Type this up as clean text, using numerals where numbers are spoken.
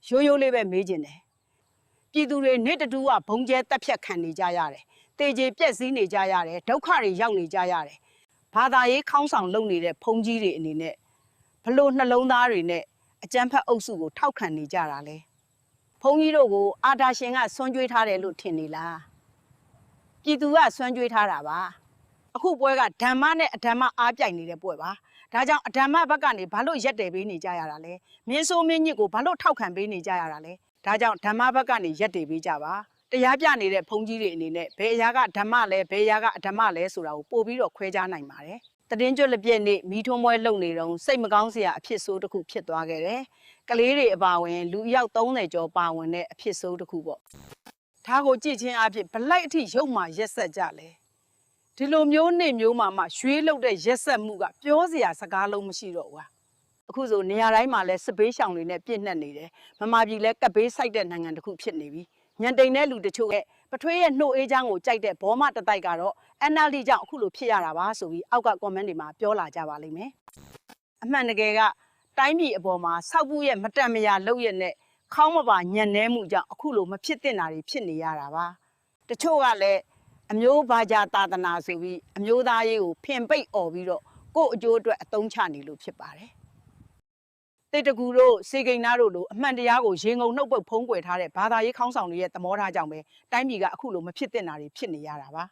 ရိုးရိုးလေးပဲမေးကျင်တယ်ပြည်သူတွေနေ့တူကဘုံကျဲတက်ဖြတ်ခံနေကြရတယ်တေကြေပြက်စီးနေကြရတယ်ဒုက္ခတွေရောက်နေကြရတယ်ဘာသာရေးခေါင်းဆောင်လုပ်နေတဲ့ဘုံကြီးတွေအနေနဲ့ဘလို့နှလုံးသားတွေနဲ့အကြမ်းဖက်အုပ်စုကိုထောက်ခံနေကြတာလဲဘုံကြီးတို့ကိုအာဒါရှင်ကဆွမ်းကြွေးထားတယ်လို့ထင်နေလားပြည်သူကဆွမ်းကြွေးထားတာပါအခုပွဲကဓမ္မနဲ့အဓမ္မအားပြိုင်နေတဲ့ပွဲပါဒါကြောင့်အဓမ္မဘက်ကနေဘာလို့ရက်တယ်ပေးနေကြရတာလဲမြင်းဆိုးမင်းညစ်ကိုဘာလို့ထောက်ခံပေးနေကြရတာလဲဒါကြောင့်ဓမ္မဘက်ကနေရက်တယ်ပေးကြပါတရားပြနေတဲ့ဘုန်းကြီးတွေအနေနဲ့ဘယ်အရာကဓမ္မလဲဘယ်အရာကအဓမ္မလဲဆိုတာကိုပို့ပြီးတော့ခွဲခြားနိုင်ပါတယ်တရင်ကျွတ်လက်ပြည့်နေ့မီးထွန်းပွဲလုပ်နေတော့စိတ်မကောင်းစရာအဖြစ်ဆိုးတစ်ခုဖြစ်သွားခဲ့တယ်ကလေးတွေအပါဝင်လူအယောက်30ကျော်ပါဝင်တဲ့အဖြစ်ဆိုးတစ်ခုပေါ့ဒါကိုကြည့်ချင်းအဖြစ်ဘလိုက်အထိရုပ်မှရက်ဆက်ကြလဲဒီလိုမျိုးနေ့မျိုးမှရွှေလုတ်တဲ့ရက်ဆက်မှုကပြောစရာစကားလုံးမရှိတော့ဘူးအခုဆိုနေရာတိုင်းမှာလဲစစ်ဘေးရှောင်တွေနဲ့ပြည့်နှက်နေတယ်မမပြည်လဲကပ်ဘေးစိုက်တဲ့နိုင်ငံတစ်ခုဖြစ်နေပြီညံတိန်တဲ့လူတချို့ရဲ့ပထွေးရဲ့နှုတ်အေးချမ်းကိုကြိုက်တဲ့ဘောမတတိုက်ကတော့ NLD ကြောင့်အခုလိုဖြစ်ရတာပါဆိုပြီးအောက်က comment တွေမှာပြောလာကြပါလိမ့်မယ်အမှန်တကယ်ကတိုင်းပြည်အပေါ်မှာစောက်ဘူးရဲ့မတန်မရာလုပ်ရတဲ့ခေါင်းမပါညံနေမှုကြောင့်အခုလိုမဖြစ်သင့်တာတွေဖြစ်နေရတာပါတချို့ကလည်းအမျိုးဘာသာသာသနာဆိုပြီးအမျိုးသားရေးကိုဖင်ပိတ်អော်ပြီးတော့ကို့အကျိုးအတွက်အသုံးချနေလို့ဖြစ်ပါတယ်တေတကူတို့စေကိန်းသားတို့လိုအမှန်တရားကိုရေငုံနှုတ်ပုတ်ဖုံးကွယ်ထားတဲ့ဘာသာရေးခေါင်းဆောင်တွေရဲ့သမောထားကြောင့်ပဲတိုင်းပြည်ကအခုလိုမဖြစ်သင့်တာတွေဖြစ်နေရတာပါ